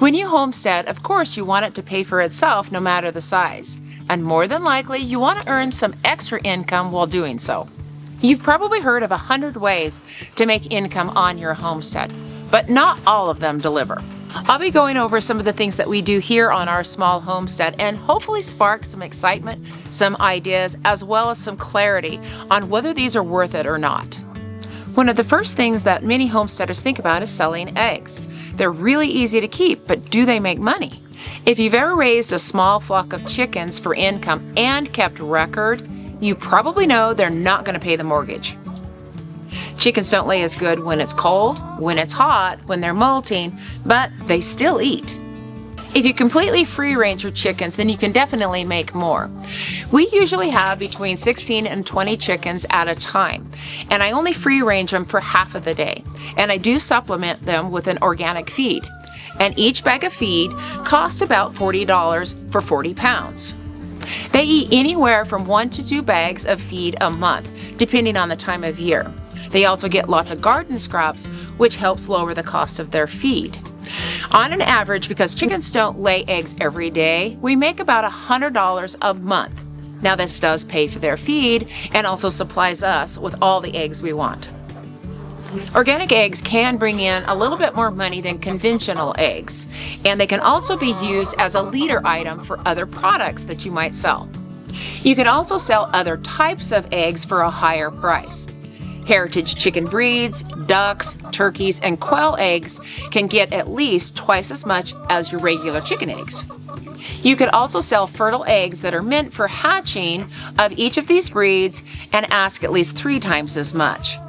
When you homestead, of course you want it to pay for itself no matter the size. And more than likely, you want to earn some extra income while doing so. You've probably heard of 100 ways to make income on your homestead, but not all of them deliver. I'll be going over some of the things that we do here on our small homestead and hopefully spark some excitement, some ideas, as well as some clarity on whether these are worth it or not. One of the first things that many homesteaders think about is selling eggs. They're really easy to keep, but do they make money? If you've ever raised a small flock of chickens for income and kept record, you probably know they're not going to pay the mortgage. Chickens don't lay as good when it's cold, when it's hot, when they're molting, but they still eat. If you completely free range your chickens, then you can definitely make more. We usually have between 16 and 20 chickens at a time, and I only free range them for half of the day, and I do supplement them with an organic feed. And each bag of feed costs about $40 for 40 pounds. They eat anywhere from 1 to 2 bags of feed a month, depending on the time of year. They also get lots of garden scraps, which helps lower the cost of their feed. On an average, because chickens don't lay eggs every day, we make about $100 a month. Now this does pay for their feed and also supplies us with all the eggs we want. Organic eggs can bring in a little bit more money than conventional eggs, and they can also be used as a leader item for other products that you might sell. You can also sell other types of eggs for a higher price. Heritage chicken breeds, ducks, turkeys, and quail eggs can get at least twice as much as your regular chicken eggs. You could also sell fertile eggs that are meant for hatching of each of these breeds and ask at least 3 times as much.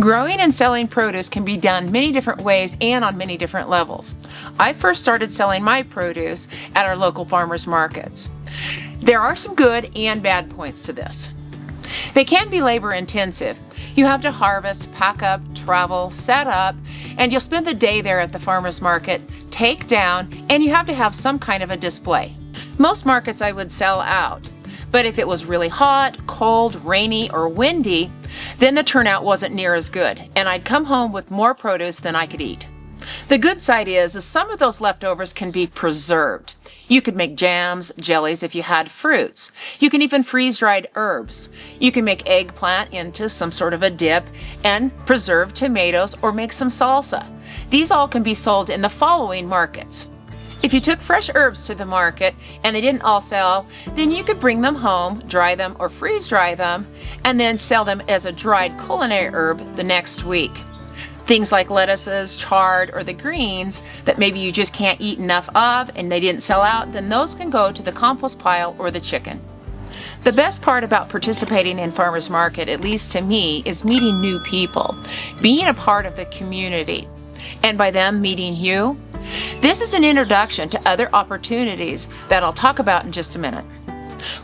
Growing and selling produce can be done many different ways and on many different levels. I first started selling my produce at our local farmers markets. There are some good and bad points to this. They can be labor intensive. You have to harvest, pack up, travel, set up, and you'll spend the day there at the farmer's market, take down, and you have to have some kind of a display. Most markets I would sell out, but if it was really hot, cold, rainy, or windy, then the turnout wasn't near as good, and I'd come home with more produce than I could eat. The good side is some of those leftovers can be preserved. You could make jams, jellies if you had fruits. You can even freeze-dried herbs. You can make eggplant into some sort of a dip and preserve tomatoes or make some salsa. These all can be sold in the following markets. If you took fresh herbs to the market and they didn't all sell, then you could bring them home, dry them or freeze-dry them, and then sell them as a dried culinary herb the next week. Things like lettuces, chard, or the greens that maybe you just can't eat enough of and they didn't sell out, then those can go to the compost pile or the chicken. The best part about participating in farmers market, at least to me, is meeting new people, being a part of the community, and by them meeting you. This is an introduction to other opportunities that I'll talk about in just a minute.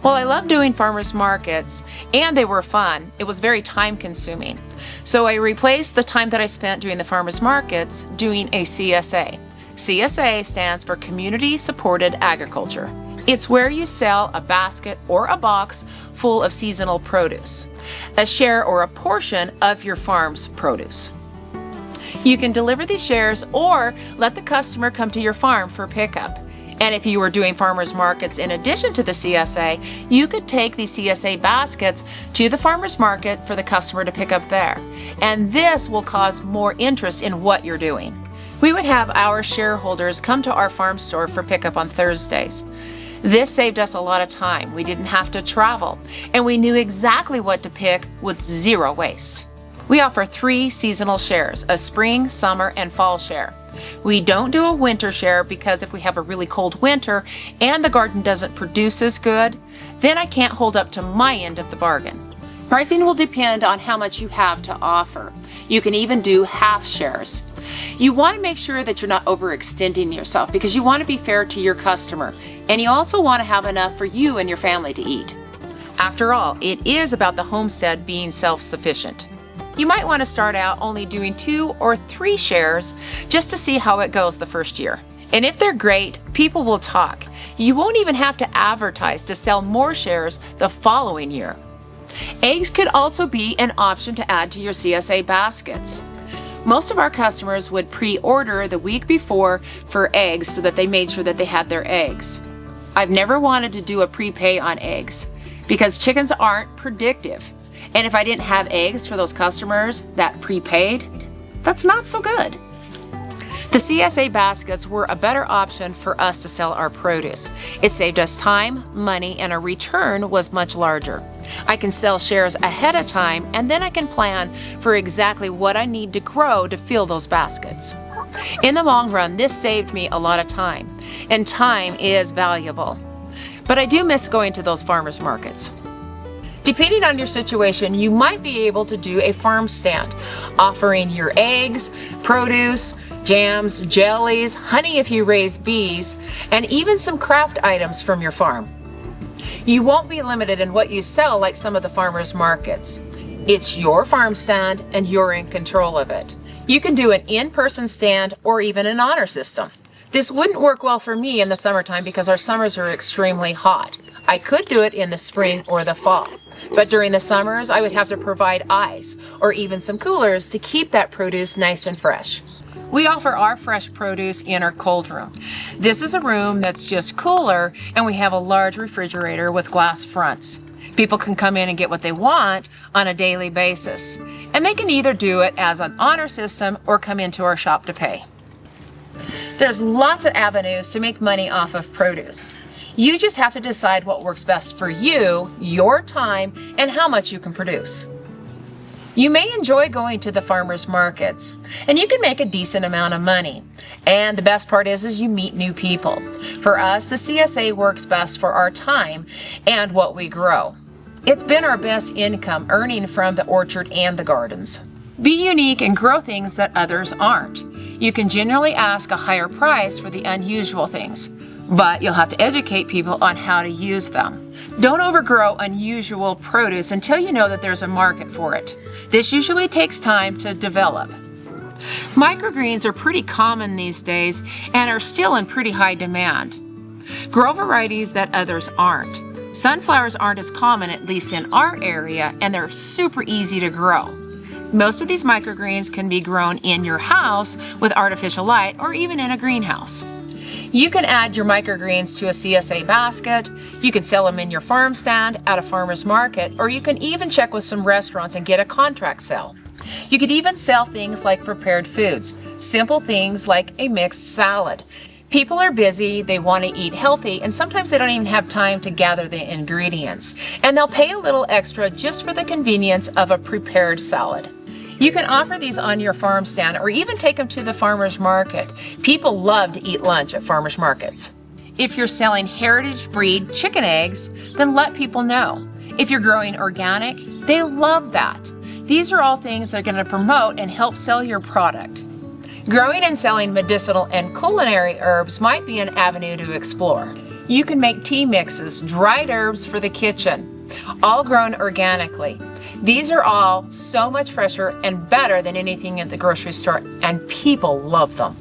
While I love doing farmers markets, and they were fun, it was very time consuming. So I replaced the time that I spent doing the farmers markets doing a CSA. CSA stands for Community Supported Agriculture. It's where you sell a basket or a box full of seasonal produce, a share or a portion of your farm's produce. You can deliver these shares or let the customer come to your farm for pickup. And if you were doing farmers markets in addition to the CSA, you could take these CSA baskets to the farmers market for the customer to pick up there. And this will cause more interest in what you're doing. We would have our shareholders come to our farm store for pickup on Thursdays. This saved us a lot of time. We didn't have to travel, and we knew exactly what to pick with zero waste. We offer 3 seasonal shares, a spring, summer, and fall share. We don't do a winter share because if we have a really cold winter and the garden doesn't produce as good, then I can't hold up to my end of the bargain. Pricing will depend on how much you have to offer. You can even do half shares. You want to make sure that you're not overextending yourself because you want to be fair to your customer, and you also want to have enough for you and your family to eat. After all, it is about the homestead being self-sufficient. You might want to start out only doing 2 or 3 shares just to see how it goes the first year. And if they're great, people will talk. You won't even have to advertise to sell more shares the following year. Eggs could also be an option to add to your CSA baskets. Most of our customers would pre-order the week before for eggs so that they made sure that they had their eggs. I've never wanted to do a prepay on eggs because chickens aren't predictive. And if I didn't have eggs for those customers that prepaid, that's not so good. The CSA baskets were a better option for us to sell our produce. It saved us time, money, and our return was much larger. I can sell shares ahead of time, and then I can plan for exactly what I need to grow to fill those baskets. In the long run, this saved me a lot of time, and time is valuable. But I do miss going to those farmers markets. Depending on your situation, you might be able to do a farm stand, offering your eggs, produce, jams, jellies, honey if you raise bees, and even some craft items from your farm. You won't be limited in what you sell like some of the farmers markets. It's your farm stand and you're in control of it. You can do an in-person stand or even an honor system. This wouldn't work well for me in the summertime because our summers are extremely hot. I could do it in the spring or the fall, but during the summers I would have to provide ice or even some coolers to keep that produce nice and fresh. We offer our fresh produce in our cold room. This is a room that's just cooler, and we have a large refrigerator with glass fronts. People can come in and get what they want on a daily basis, and they can either do it as an honor system or come into our shop to pay. There's lots of avenues to make money off of produce. You just have to decide what works best for you, your time, and how much you can produce. You may enjoy going to the farmers markets, and you can make a decent amount of money. And the best part is you meet new people. For us, the CSA works best for our time and what we grow. It's been our best income earning from the orchard and the gardens. Be unique and grow things that others aren't. You can generally ask a higher price for the unusual things, but you'll have to educate people on how to use them. Don't overgrow unusual produce until you know that there's a market for it. This usually takes time to develop. Microgreens are pretty common these days and are still in pretty high demand. Grow varieties that others aren't. Sunflowers aren't as common, at least in our area, and they're super easy to grow. Most of these microgreens can be grown in your house with artificial light or even in a greenhouse. You can add your microgreens to a CSA basket, you can sell them in your farm stand at a farmer's market, or you can even check with some restaurants and get a contract sale. You could even sell things like prepared foods, simple things like a mixed salad. People are busy, they want to eat healthy, and sometimes they don't even have time to gather the ingredients, and they'll pay a little extra just for the convenience of a prepared salad. You can offer these on your farm stand or even take them to the farmer's market. People love to eat lunch at farmer's markets. If you're selling heritage breed chicken eggs, then let people know. If you're growing organic, they love that. These are all things that are going to promote and help sell your product. Growing and selling medicinal and culinary herbs might be an avenue to explore. You can make tea mixes, dried herbs for the kitchen, all grown organically. These are all so much fresher and better than anything at the grocery store, and people love them.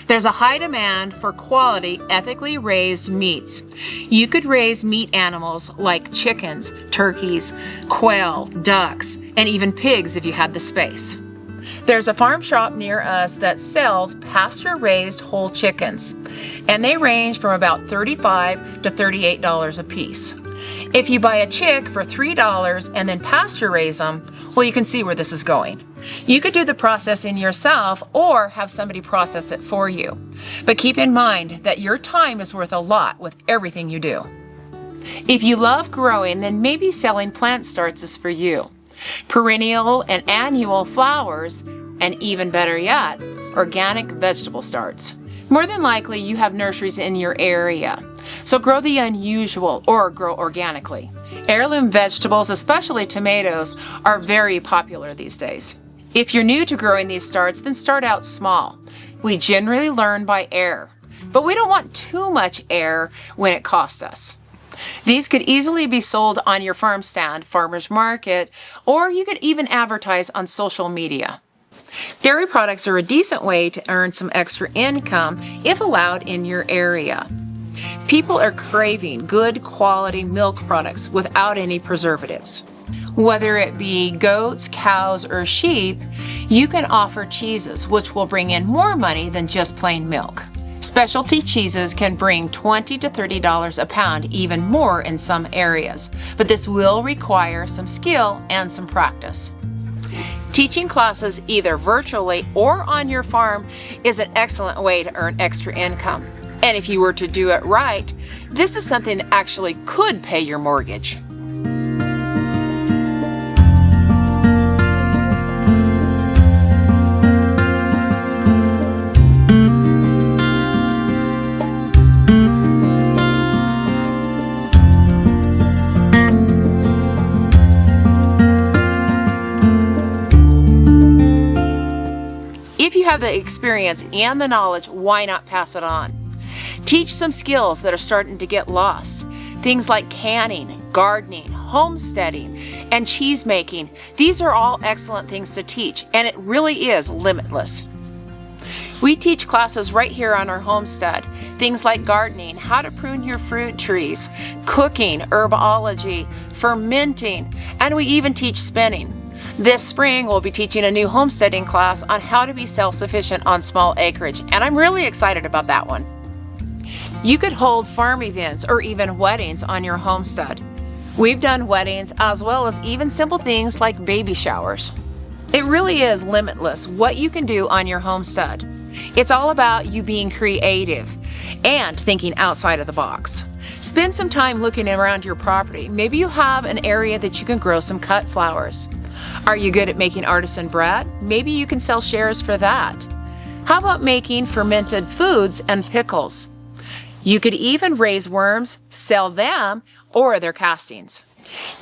There's a high demand for quality, ethically raised meats. You could raise meat animals like chickens, turkeys, quail, ducks, and even pigs if you had the space. There's a farm shop near us that sells pasture-raised whole chickens, and they range from about $35 to $38 a piece. If you buy a chick for $3 and then pasture raise them, well, you can see where this is going. You could do the processing yourself or have somebody process it for you. But keep in mind that your time is worth a lot with everything you do. If you love growing, then maybe selling plant starts is for you. Perennial and annual flowers, and even better yet, organic vegetable starts. More than likely, you have nurseries in your area. So grow the unusual or grow organically. Heirloom vegetables, especially tomatoes, are very popular these days. If you're new to growing these starts, then start out small. We generally learn by error, but we don't want too much error when it costs us. These could easily be sold on your farm stand, farmer's market, or you could even advertise on social media. Dairy products are a decent way to earn some extra income if allowed in your area. People are craving good quality milk products without any preservatives. Whether it be goats, cows, or sheep, you can offer cheeses, which will bring in more money than just plain milk. Specialty cheeses can bring $20 to $30 a pound, even more in some areas, but this will require some skill and some practice. Teaching classes either virtually or on your farm is an excellent way to earn extra income. And if you were to do it right, this is something that actually could pay your mortgage. If you have the experience and the knowledge, why not pass it on? Teach some skills that are starting to get lost. Things like canning, gardening, homesteading, and cheese making. These are all excellent things to teach, and it really is limitless. We teach classes right here on our homestead. Things like gardening, how to prune your fruit trees, cooking, herbology, fermenting, and we even teach spinning. This spring, we'll be teaching a new homesteading class on how to be self-sufficient on small acreage, and I'm really excited about that one. You could hold farm events or even weddings on your homestead. We've done weddings as well as even simple things like baby showers. It really is limitless what you can do on your homestead. It's all about you being creative and thinking outside of the box. Spend some time looking around your property. Maybe you have an area that you can grow some cut flowers. Are you good at making artisan bread? Maybe you can sell shares for that. How about making fermented foods and pickles? You could even raise worms, sell them, or their castings.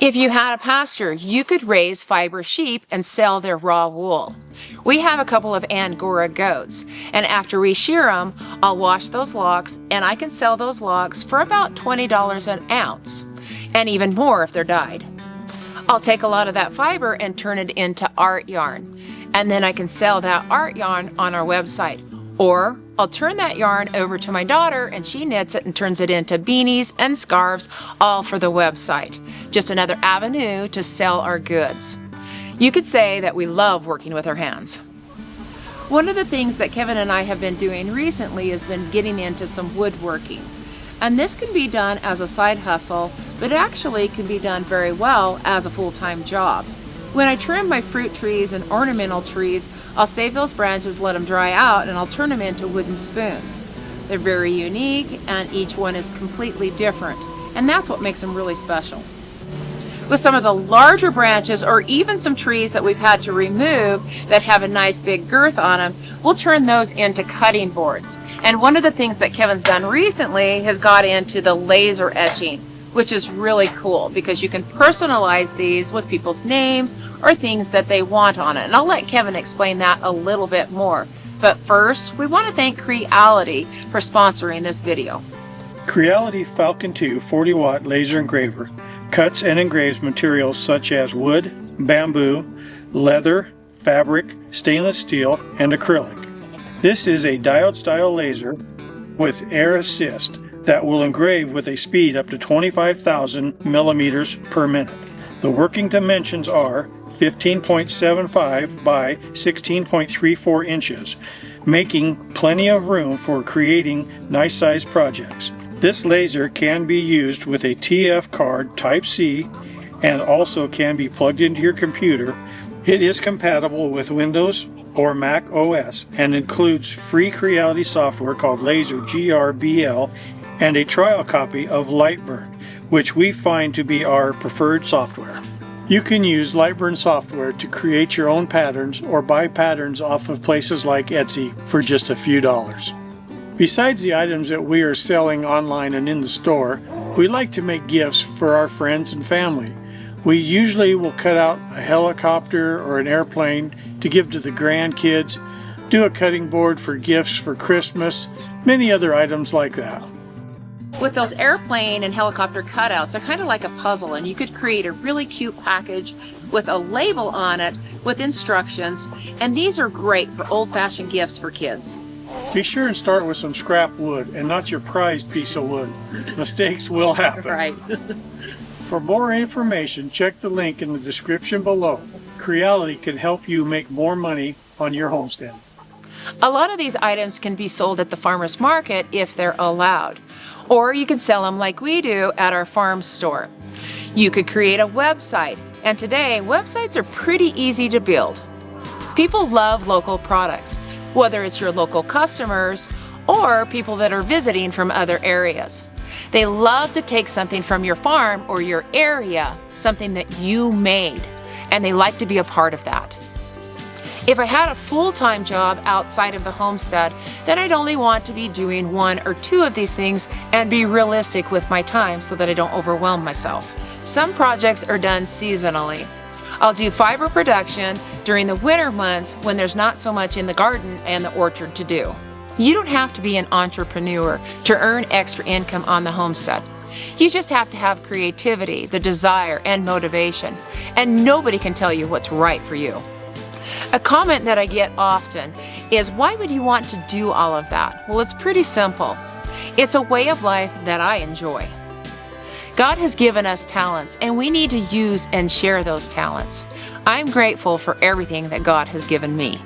If you had a pasture, you could raise fiber sheep and sell their raw wool. We have a couple of Angora goats, and after we shear them, I'll wash those logs, and I can sell those logs for about $20 an ounce, and even more if they're dyed. I'll take a lot of that fiber and turn it into art yarn, and then I can sell that art yarn on our website. Or I'll turn that yarn over to my daughter and she knits it and turns it into beanies and scarves, all for the website. Just another avenue to sell our goods. You could say that we love working with our hands. One of the things that Kevin and I have been doing recently has been getting into some woodworking. And this can be done as a side hustle, but actually can be done very well as a full-time job. When I trim my fruit trees and ornamental trees, I'll save those branches, let them dry out, and I'll turn them into wooden spoons. They're very unique, and each one is completely different, and that's what makes them really special. With some of the larger branches, or even some trees that we've had to remove that have a nice big girth on them, we'll turn those into cutting boards. And one of the things that Kevin's done recently has got into the laser etching, which is really cool because you can personalize these with people's names or things that they want on it. And I'll let Kevin explain that a little bit more. But first, we want to thank Creality for sponsoring this video. Creality Falcon 2 40-watt laser engraver cuts and engraves materials such as wood, bamboo, leather, fabric, stainless steel, and acrylic. This is a diode-style laser with air assist that will engrave with a speed up to 25,000 millimeters per minute. The working dimensions are 15.75 by 16.34 inches, making plenty of room for creating nice-sized projects. This laser can be used with a TF card Type-C and also can be plugged into your computer. It is compatible with Windows or Mac OS and includes free Creality software called Laser GRBL and a trial copy of Lightburn, which we find to be our preferred software. You can use Lightburn software to create your own patterns or buy patterns off of places like Etsy for just a few dollars. Besides the items that we are selling online and in the store, we like to make gifts for our friends and family. We usually will cut out a helicopter or an airplane to give to the grandkids, do a cutting board for gifts for Christmas, many other items like that. With those airplane and helicopter cutouts, they're kind of like a puzzle, and you could create a really cute package with a label on it with instructions, and these are great for old-fashioned gifts for kids. Be sure and start with some scrap wood and not your prized piece of wood. Mistakes will happen. Right. For more information, check the link in the description below. Culinary can help you make more money on your homestead. A lot of these items can be sold at the farmer's market if they're allowed, or you can sell them like we do at our farm store. You could create a website, and today websites are pretty easy to build. People love local products, whether it's your local customers or people that are visiting from other areas. They love to take something from your farm or your area, something that you made, and they like to be a part of that. If I had a full-time job outside of the homestead, then I'd only want to be doing 1 or 2 of these things and be realistic with my time so that I don't overwhelm myself. Some projects are done seasonally. I'll do fiber production during the winter months when there's not so much in the garden and the orchard to do. You don't have to be an entrepreneur to earn extra income on the homestead. You just have to have creativity, the desire, and motivation, and nobody can tell you what's right for you. A comment that I get often is, why would you want to do all of that? Well, it's pretty simple. It's a way of life that I enjoy. God has given us talents, and we need to use and share those talents. I'm grateful for everything that God has given me.